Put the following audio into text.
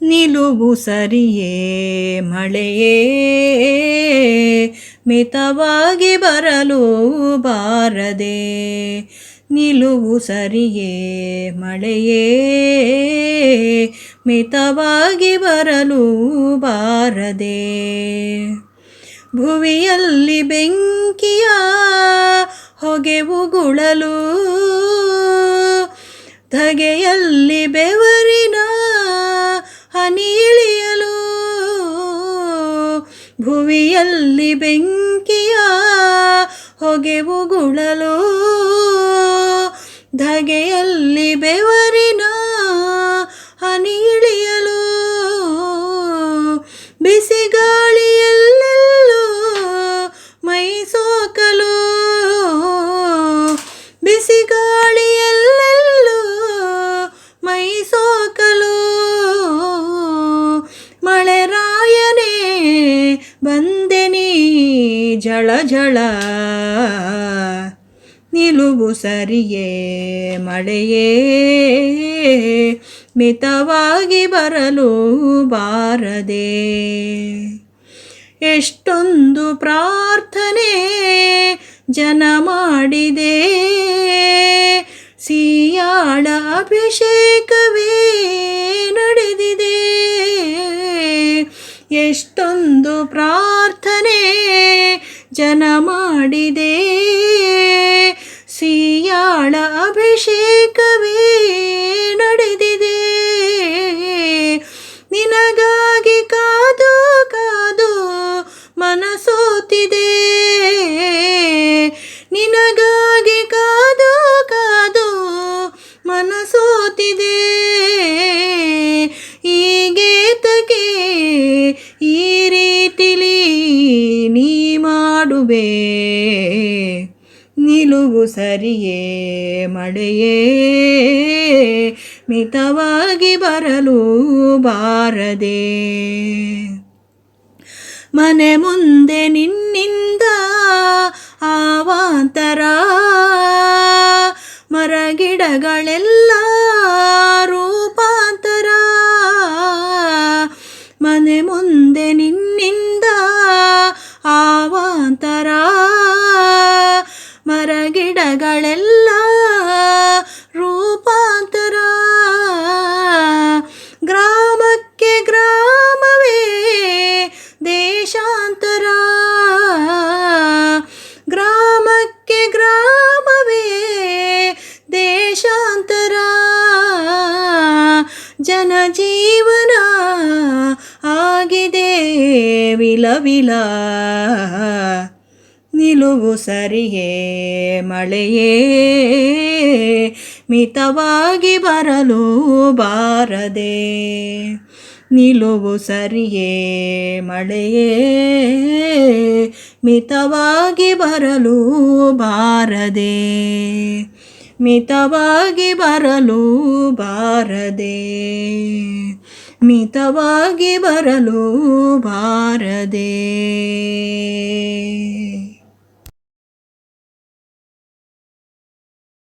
ನಿಲುವು ಸರಿಯೇ ಮಳೆಯೇ ಮಿತವಾಗಿ ಬರಲು ಬಾರದೆ. ನಿಲುವು ಸರಿಯೇ ಮಳೆಯೇ ಮಿತವಾಗಿ ಬರಲು ಬಾರದೆ. ಭುವಿಯಲ್ಲಿ ಬೆಂಕಿಯ ಹೊಗೆ ಉಗುಳಲು, ಧಗೆಯಲ್ಲಿ ಬೆವರಿನ ಹನಿ ಇಳಿಯಲು. ಭುವಿಯಲ್ಲಿ ಬೆಂಕಿಯ ಹೊಗೆ ಉಗುಳಲು, ಧಗೆಯಲ್ಲಿ ಬೆವರಿನ ಹನಿ ಇಳಿಯಲು. ಬಿಸಿಗಾಳಿಯಲ್ಲೆಲ್ಲೂ ಮೈ ಸೋಕಲು, ಬಿಸಿಗಾಳಿಯಲ್ಲೆಲ್ಲೂ ಮೈ ಸೋಕಲು. ಮಳೆರಾಯನೇ ಬಂದೆ ನೀ ಝಳ ಝಳ. ನಿಲುವು ಸರಿಯೇ ಮಳೆಯೇ ಮಿತವಾಗಿ ಬರಲು ಬಾರದೆ. ಎಷ್ಟೊಂದು ಪ್ರಾರ್ಥನೆ ಜನ ಮಾಡಿದೆ, ಸಿಯಾಳ ಅಭಿಷೇಕವೇ ನಡೆದಿದೆ. ಎಷ್ಟೊಂದು ಪ್ರಾರ್ಥನೆ ಜನ ಮಾಡಿದೆ, ಸಿಯಾಳ ಅಭಿಷೇಕವೇ ನಡೆದಿದೆ. ನಿನಗಾಗಿ ಕಾದು ಕಾದು ಮನಸೋತಿದೆ, ನಿನಗಾಗಿ ಕಾದು ಕಾದು ಮನಸೋತಿದೆ. ಈಗೇತಕ್ಕೆ ಈ ರೀತಿಲಿ ನೀ ಮಾಡುವೆ. ನಿಲುವು ಸರಿಯೇ ಮಳೆಯೇ ಮಿತವಾಗಿ ಬರಲು ಬಾರದೆ. ಮನೆ ಮುಂದೆ ನಿನ್ನಿಂದ ಅವಾಂತರ, ಮರಗಿಡಗಳೆಲ್ಲ ರೂಪಾಂತರ. ಮನೆ ಮುಂದೆ ನಿನ್ನಿಂದ ಅವಾಂತರ, ಮರಗಿಡಗಳೆಲ್ಲ ರೂಪಾಂತರ. ಗ್ರಾಮಕ್ಕೆ ಗ್ರಾಮವೇ ದೇಶಾಂತರ, ಗ್ರಾಮಕ್ಕೆ ಗ್ರಾಮವೇ ದೇಶಾಂತರ. ಜನಜೀವನ ಆಗಿದೆ ವಿಲವಿಲ. ನಿಲುವು ಸರಿಯೇ ಮಳೆಯೇ ಮಿತವಾಗಿ ಬರಲು ಬಾರದೆ. ನಿಲುವು ಸರಿಯೇ ಮಳೆಯೇ ಮಿತವಾಗಿ ಬರಲು ಬಾರದೆ. ಮಿತವಾಗಿ ಬರಲು ಬಾರದೆ. ಮಿತವಾಗಿ ಬರಲು ಬಾರದೆ.